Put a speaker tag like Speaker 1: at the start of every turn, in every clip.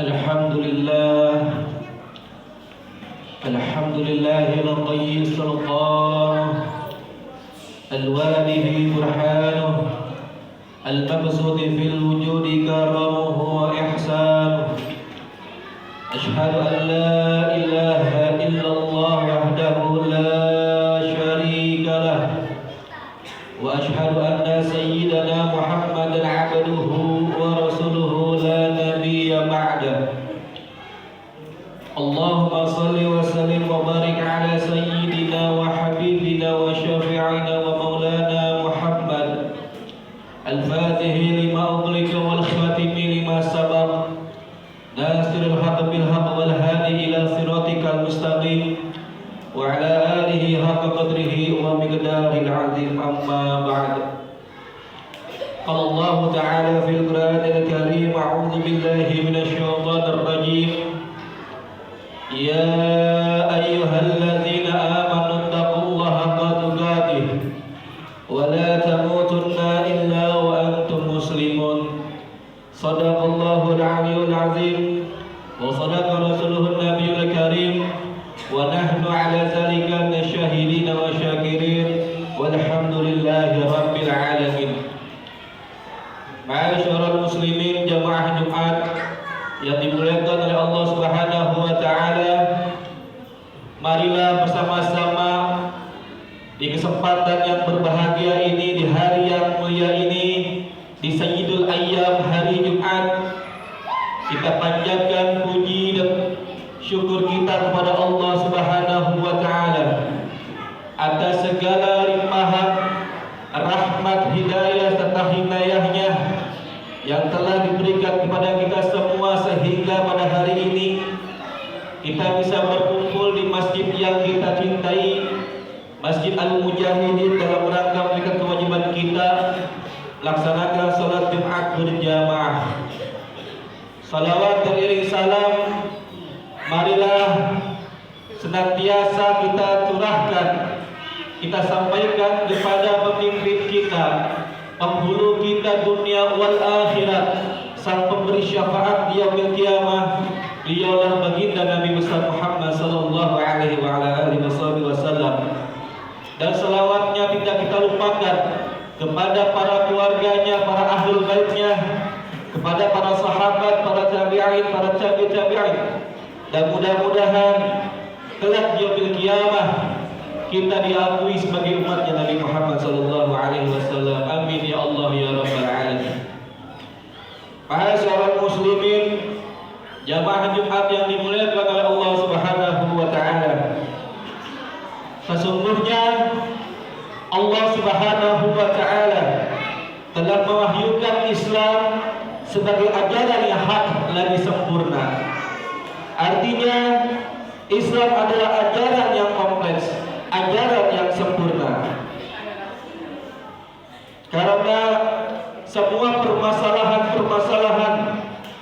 Speaker 1: Alhamdulillah, alhamdulillahi laqayyi sulqan alwalihi burhanuh al-mabsudi fil wujudi karamuhu wa ihsanuh. Ashhadu an la ilaha illallah wahdahu la sharika lah wa ashhadu anna sayyidana Muhammadan abduhu wa rasuluhu la nabiyya ba'dah. Allahumma salli wa sallim wa barik ala sayyidina wa habibina wa syafi'ina wa maulana Muhammad al-fatihi lima ughliqa wal khatimi lima sabaq nasirul haqq bil haqq wal hadi ila siratikal mustaqim wa ala alihi haqqa qadrihi wa miqdaril azim, amma ba'd. Qala Allah ta'ala fil Qur'anil Karim, a'udzu billahi minasy syaithanir rajim. Ya ayyuhalladzina amanu taqullaha haqqa tuqatih wa la tamutunna illa wa antum muslimun. Shadaqallahul aliyyul azim wa shadaqa rasuluhun nabiyul karim wa nahnu ala zalika minasyahidin wa syakirin walhamdulillahi rabbil alamin. Ma'asyiral muslimin, jamaah Jumat yang dimuliakan oleh Allah Subhanahu wa taala, marilah bersama-sama di kesempatan yang berbahagia ini, di hari yang mulia ini, di Sayyidul Ayyam, hari Jumat, kita panjatkan puji dan syukur kita kepada Allah Subhanahu wa taala atas segala limpahan rahmat, hidayah serta hinayahnya yang telah diberikan kepada kita semua, sehingga pada hari ini kita bisa berkumpul di masjid yang kita cintai, Masjid Al-Mujahidin, dalam rangka menunaikan kewajiban kita laksanakan salat Jumat berjamaah. Salawat beriring salam marilah senantiasa kita curahkan, kita sampaikan kepada pemimpin kita, penghulu kita dunia wal akhirat, sang pemberi syafaat di yaumil qiyamah, dialah baginda Nabi besar Muhammad sallallahu alaihi wa ala alihi wasallam. Dan selawatnya tidak kita lupakan kepada para keluarganya, para ahlul baitnya, kepada para sahabat, para tabi'in, para tabi'in. Dan mudah-mudahan kelak di yaumil qiyamah kita diakui sebagai umatnya Nabi Muhammad sallallahu alaihi wasallam. Amin ya Allah ya rabbal alamin. Ma'asyiral muslimin, jamaah Jumat yang dimuliakan oleh Allah Subhanahu wa taala. Sesungguhnya Allah Subhanahu wa taala telah mewahyukan Islam sebagai ajaran yang hak lagi sempurna. Artinya Islam adalah ajaran yang kompleks, ajaran yang sempurna. Karena semua permasalahan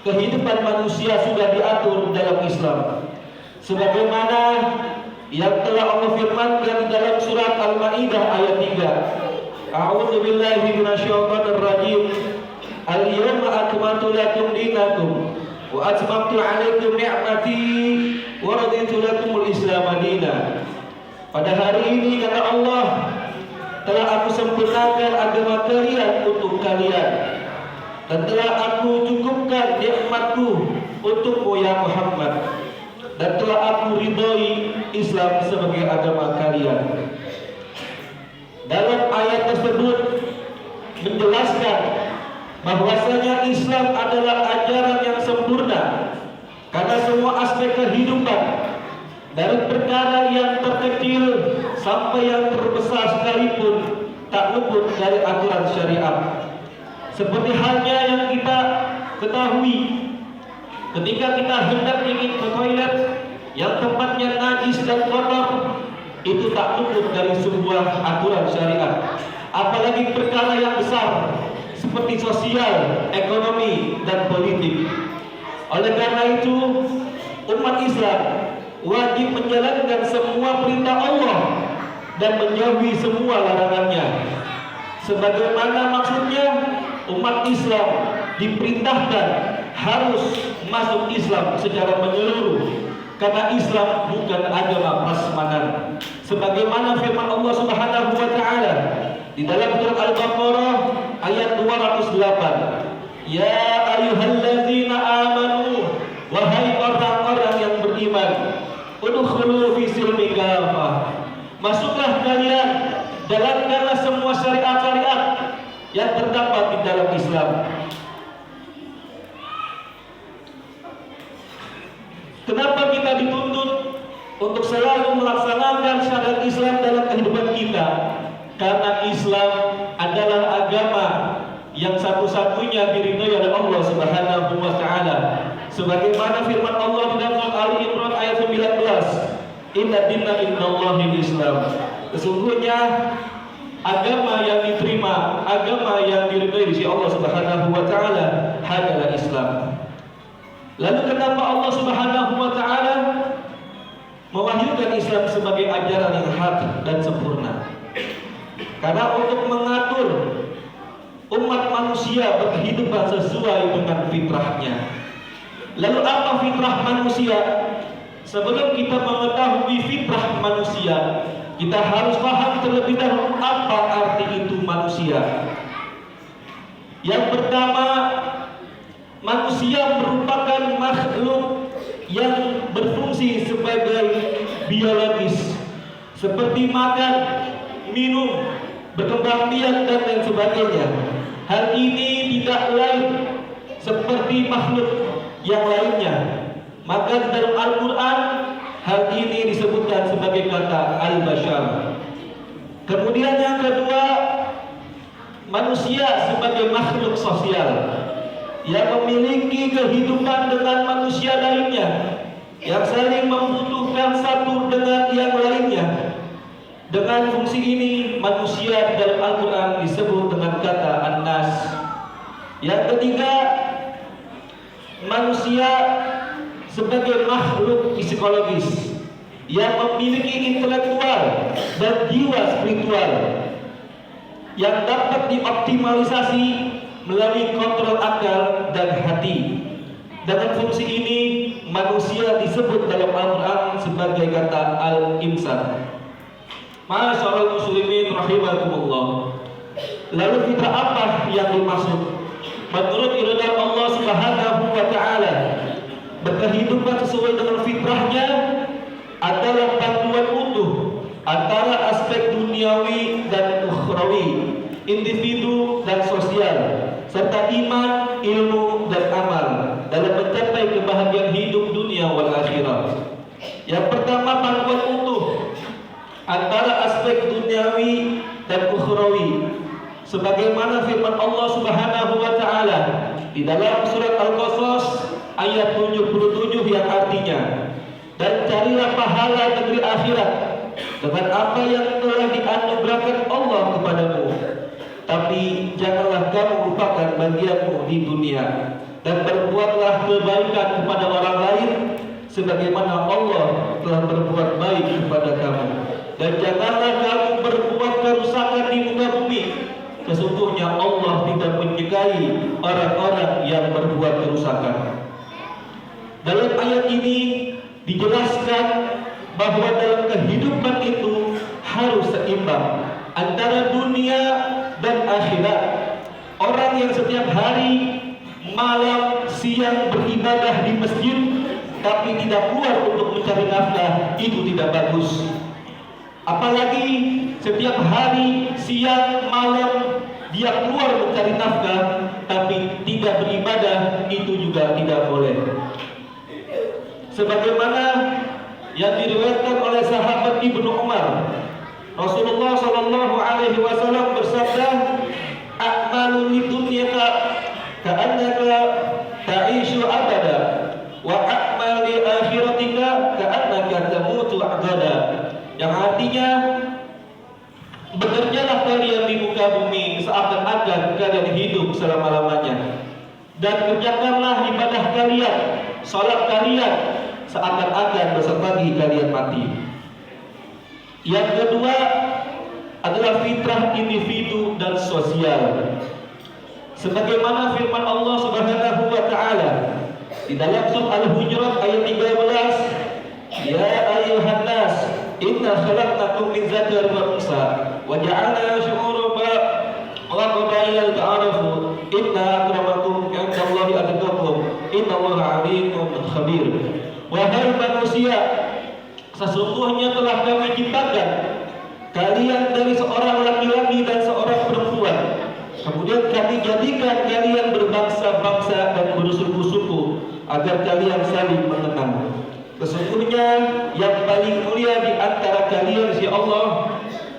Speaker 1: kehidupan manusia sudah diatur dalam Islam, sebagaimana yang telah Allah firmankan di dalam surat Al-Maidah ayat 3. A'udzu billahi minasyaitonir rajim. Al-yawma akmaltu lakum dinakum wa atmamtu 'alaikum ni'mati wa raditu lakumul Islam madina. Pada hari ini kata Allah, telah aku sempurnakan agama kalian untuk kalian, dan telah aku cukupkan nikmatku untukmu ya Muhammad, dan telah aku ridhoi Islam sebagai agama kalian. Dalam ayat tersebut menjelaskan bahwasanya Islam adalah ajaran yang sempurna, karena semua aspek kehidupan, dari perkara yang terkecil sampai yang terbesar sekalipun, tak luput dari aturan syariat. Seperti halnya yang kita ketahui, ketika kita hendak ingin ke toilet yang tempatnya najis dan kotor, itu tak luput dari sebuah aturan syariat. Apalagi perkara yang besar seperti sosial, ekonomi, dan politik. Oleh karena itu, umat Islam wajib menjalankan semua perintah Allah dan menjauhi semua larangannya. Sebagaimana maksudnya, umat Islam diperintahkan harus masuk Islam secara menyeluruh. Karena Islam bukan agama prasmanan. Sebagaimana firman Allah Subhanahu wa taala di dalam surat Al-Baqarah ayat 208. Ya ayyuhalladzina amanu, wahai orang-orang yang beriman, udkhulu fi silmi kafah. Masuklah kalian jalankanlah semua syariat-syariat yang terdapat di dalam Islam. Kenapa kita dituntut untuk selalu melaksanakan syariat Islam dalam kehidupan kita? Karena Islam adalah agama yang satu-satunya diridhoi oleh Allah Subhanahu wa taala. Sebagaimana firman Allah di dalam surat Ali Imran ayat 19, "Inna dinna indallahil Islam." Sesungguhnya agama yang diterima, agama yang diridhoi di sisi Allah Subhanahu wa taala hanyalah Islam. Lalu kenapa Allah Subhanahu wa taala mewahyukan Islam sebagai ajaran yang hak dan sempurna? Karena untuk mengatur umat manusia berkehidupan sesuai dengan fitrahnya. Lalu apa fitrah manusia? Sebelum kita mengetahui fitrah manusia, kita harus paham terlebih dahulu apa arti itu manusia. Yang pertama, manusia merupakan makhluk yang berfungsi sebagai biologis, seperti makan, minum, berkembang biak dan lain sebagainya. Hal ini tidak lain seperti makhluk yang lainnya. Maka di dalam Al-Quran hal ini disebutkan sebagai kata al-bashar. Kemudian yang kedua, manusia sebagai makhluk sosial yang memiliki kehidupan dengan manusia lainnya, yang saling membutuhkan satu dengan yang lainnya. Dengan fungsi ini manusia di dalam Al-Quran disebut dengan kata an-nas. Yang ketiga, manusia sebagai makhluk psikologis yang memiliki intelektual dan jiwa spiritual yang dapat dioptimalisasi melalui kontrol akal dan hati. Dengan fungsi ini manusia disebut dalam Al-Quran sebagai kata al-insan. Masyaallah muslimin rahimakumullah. Lalu fitrah apa yang dimaksud? Menurut irada Allah Subhanahu wa taala, berkehidupan sesuai dengan fitrahnya adalah panduan utuh antara aspek duniawi dan ukhrawi, individu dan sosial, serta iman, ilmu dan amal dalam mencapai kebahagiaan hidup dunia wal akhirah. Yang pertama, panduan utuh antara aspek duniawi dan ukhrawi, sebagaimana firman Allah Subhanahu wa taala di dalam surat Al-Qasas ayat 77 yang artinya, dan carilah pahala negeri akhirat dengan apa yang telah dianugerahkan Allah kepadamu, tapi janganlah kamu lupakan bagianmu di dunia, dan berbuatlah kebaikan kepada orang lain sebagaimana Allah telah berbuat baik kepada kamu, dan janganlah kamu berbuat kerusakan di muka bumi. Sesungguhnya Allah tidak menyukai orang-orang yang berbuat kerusakan. Dalam ayat ini dijelaskan bahwa dalam kehidupan itu harus seimbang antara dunia dan akhirat. Orang yang setiap hari, malam, siang beribadah di masjid tapi tidak keluar untuk mencari nafkah, itu tidak bagus. Apalagi setiap hari, siang, malam dia keluar mencari nafkah tapi tidak beribadah, itu juga tidak boleh. Sebagaimana yang diriwayatkan oleh sahabat Ibnu Umar, Rasulullah sallallahu alaihi wasallam bersabda, "A'malu lidunyaka ka'annaka ta'ishu abada, wa a'mal li akhiratika ka'annaka tamutu abada." Yang artinya, bekerjalah kalian di muka bumi seakan-akan kalian hidup selama-lamanya, dan kerjakanlah ibadah kalian, salat kalian seakan-akan besok pagi kalian mati. Yang kedua adalah fitrah individu dan sosial. Sebagaimana firman Allah Subhanahu wa taala Di dalam surah Al-Hujurat ayat 13, ya ayuhan nas, inna khalaqnakum min dzakarin wa unsa wa ja'alna syu'uran wa qabaila ta'arafu inna akramakum 'indallahi atqakum innallaha 'alimun khabir. Wahai manusia, sesungguhnya telah kami ciptakan kalian dari seorang laki-laki dan seorang perempuan. Kemudian kami jadikan kalian berbangsa-bangsa dan bersuku-suku agar kalian saling mengenal. Sesungguhnya yang paling mulia di antara kalian si Allah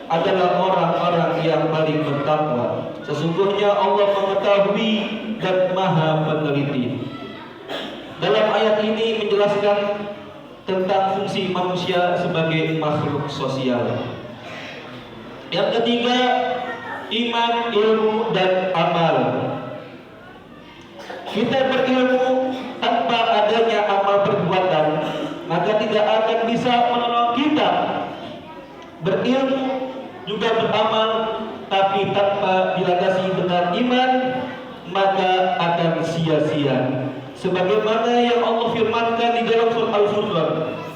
Speaker 1: adalah orang-orang yang paling bertakwa. Sesungguhnya Allah mengetahui dan Maha Peneliti. Dalam ayat ini menjelaskan tentang fungsi manusia sebagai makhluk sosial. Yang ketiga, iman, ilmu, dan amal. Kita berilmu tanpa adanya amal perbuatan, maka tidak akan bisa menolong kita. Berilmu juga beramal, tapi tanpa dilandasi dengan iman, maka akan sia-sia. Sebagaimana yang Allah firmankan di dalam surah Al-Furqan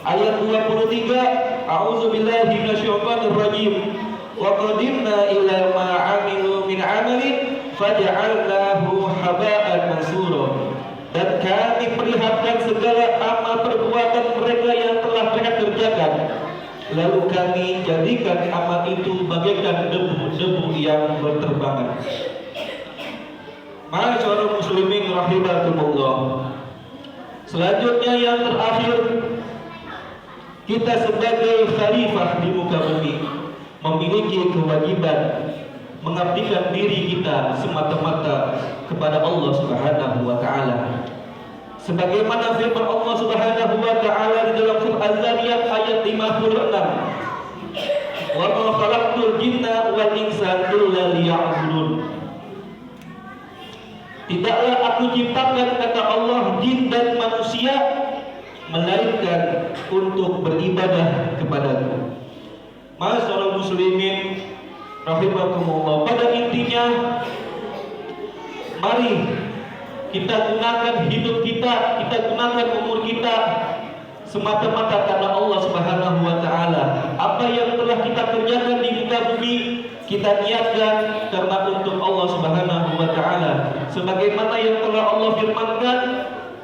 Speaker 1: ayat 23, A'udzubillahi minasyaitonir rajim. Wa qadimna ila ma 'amilu min 'amalin faj'alnahu haba'an mansura. Dan kami perlihatkan segala amal perbuatan mereka yang telah mereka kerjakan, lalu kami jadikan amal itu bagaikan debu-debu yang berterbangan. Ma'asyiral muslimin rahimakumullah. Selanjutnya yang terakhir, kita sebagai khalifah di muka bumi memiliki kewajiban mengabdikan diri kita semata-mata kepada Allah Subhanahu wa taala. Sebagaimana firman Allah Subhanahu wa taala di dalam surah Az-Zariyat ayat 56. Wa ma khalaqtul jinna wal insa illa liya'budun. Tidaklah aku ciptakan, kata Allah, jin dan manusia melainkan untuk beribadah kepadaku. Ma'asyiral muslimin rahimakumullah. Pada intinya, mari kita gunakan hidup kita gunakan umur kita semata-mata karena Allah Subhanahu wa taala. Apa yang telah kita kerjakan di muka bumi, kita niatkan karena untuk Allah Subhanahu wa taala. Sebagaimana yang telah Allah firmankan,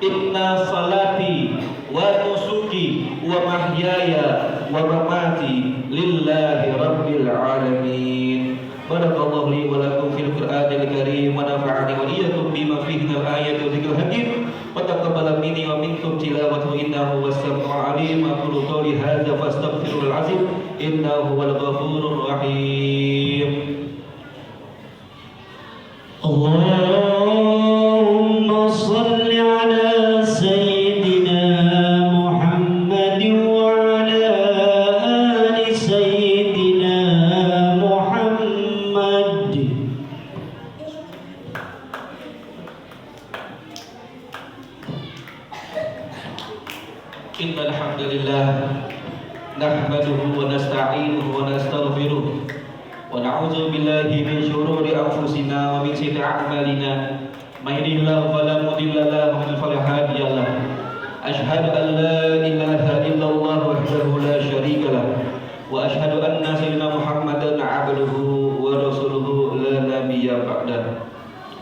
Speaker 1: inna salati wa nusuki wa mahyaya wa mamati lillahi rabbil alamin. Barakallahu li wa lakum fil Qur'anil karim wa nafa'ani wa iyyakum bima fihi minal ayati wa dzikril hakim wa taqabbal minni wa minkum tilawatahu innahu was-sami'ul 'alim. Aqulu qawli hadza fastaghfirul 'azim innahu huwal ghafurur rahim. Allahumma shalli 'ala sayyidina Muhammad wa 'ala ali sayyidina Muhammad. Innal hamdalillah nahmaduhu wa nasta'inuhu wa nastaghfiruh wa na'udzu billahi min shururi anfusina wa min sayyiati a'malina. May yahdihillahu fala mudilla lahu wa man yudlil fala hadiya lahu. Asyhadu an la ilaha illallah wahdahu la syarika lahu wa asyhadu anna sayyidina Muhammadan 'abduhu wa rasuluhu la nabiyya ba'dahu.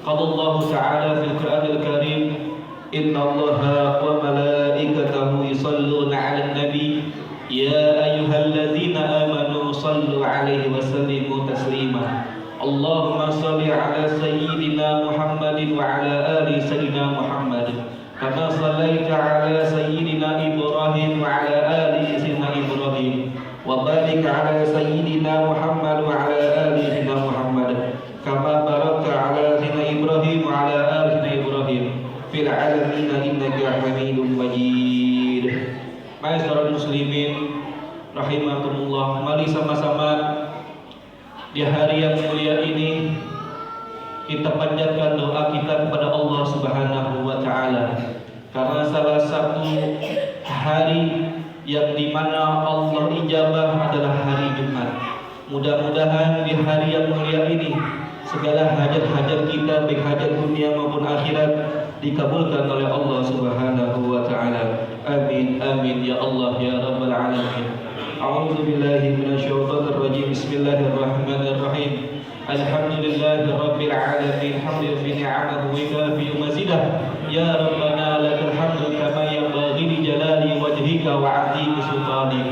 Speaker 1: Qala Allah ta'ala fil Qur'anil karim, innallaha wa malaikatahu yusholluna 'alan nabi ya ayyuhalladzina amanu shallu 'alaihi wa sallimu taslima. Allahumma shalli 'ala sayyidina Muhammadin wa 'ala ali sayyidina Muhammad kama shallaita 'ala sayyidina Ibrahim wa 'ala ali sayyidina Ibrahim wa barik 'ala sayyidina Muhammad wa 'ala ali sayyidina Muhammad kama barakta 'ala sayyidina Ibrahim wa 'ala ali sayyidina Ibrahim fil 'alamin innaka Hamidum Majid. Ma'asyiral muslimin rahimakumullah. Mari sama-sama di hari yang mulia ini kita panjatkan doa kita kepada Allah Subhanahu wa taala. Karena salah satu hari yang dimana Allah ijabah adalah hari Jumat. Mudah-mudahan di hari yang mulia ini segala hajat-hajat kita, baik hajat dunia maupun akhirat, dikabulkan oleh Allah Subhanahu wa taala. Amin amin ya Allah ya rabbal alamin. A'udzu billahi minasyaitonir rajim. Bismillahirrahmanirrahim. Alhamdulillahi rabbil alamin. Hamdan fi ni'amihi wa kafi mazidah. Ya rabbana lakal hamdu kama yanbaghi li jalali wajhika wa 'azimi sultanik.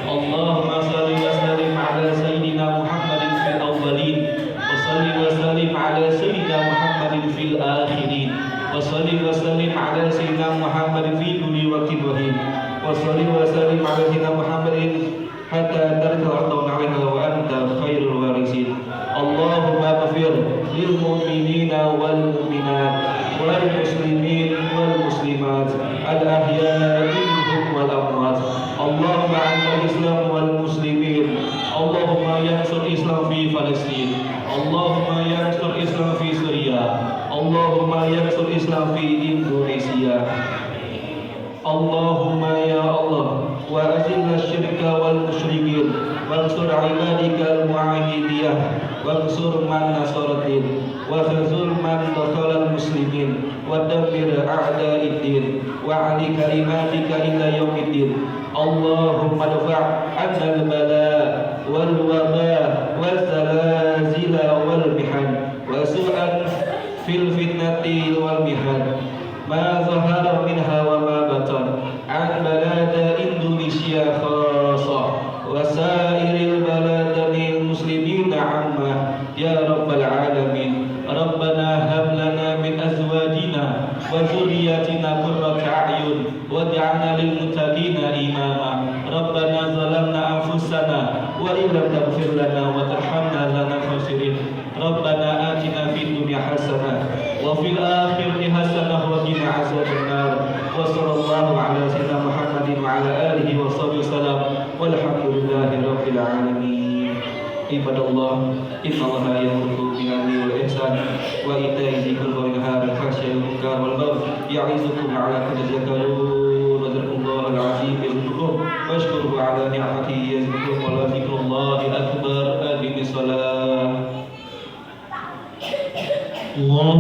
Speaker 1: Allahumma shalli wa sallim ala sayyidina Muhammadin fil awwalin wa shalli wa sallim ala sayyidina Muhammadin fil akhirin. وصلي وسلم على سيدنا محمد في كل وقت وحين وصلي وسلم على سيدنا محمد حتى ترجع الأرض عليها وأنت خير الوارثين. اللهم اغفر للمؤمنين والمؤمنات والمسلمين والمسلمات الأحياء منهم والأموات. اللهم أعز الإسلام والمسلمين. اللهم ينصر الإسلام في فلسطين. اللهم ينصر الإسلام في سوريا. اللهم ينصر الإسلام في إندونيسيا. اللهم يا الله وأذل الشرك والمشركين وانصر عبادك الموحدين وانصر من نصر الدين وخذل من دخل المسلمين ودمر أعداء الدين وعلي كلماتك إلى يوم الدين. اللهم ادفع عنا البلاء والوباء والزلازل والمحن وسوءا في الفتنة والمحن ما ظهر منها وما بطن عن بلاد إندونيسيا خاصة وسائر البلاد المسلمين عامة يا رب العالمين. ربنا هب لنا من أزواجنا وذرياتنا قرة أعين واجعلنا للمتقين إماما. ربنا ظلمنا أنفسنا وإن لم تغفر لنا وترحمنا لنا خاسرين. ربنا آتنا في الدنيا حسنة وفي الآخرة حسنة وقنا عذاب النار. وصلى الله على سيدنا محمد وعلى آله وصحبه وسلم والحمد لله رب العالمين. عباد الله إن الله يأمر بالعدل والإحسان وإيتاء ذي القربى وينهى عن الفحشاء والمنكر والبغي يعظكم لعلكم تذكرون. وذكروا الله العظيم يذكركم واشكروه على نعمته يزدكم ولذكر الله أكبر. أقم الصلاة. الله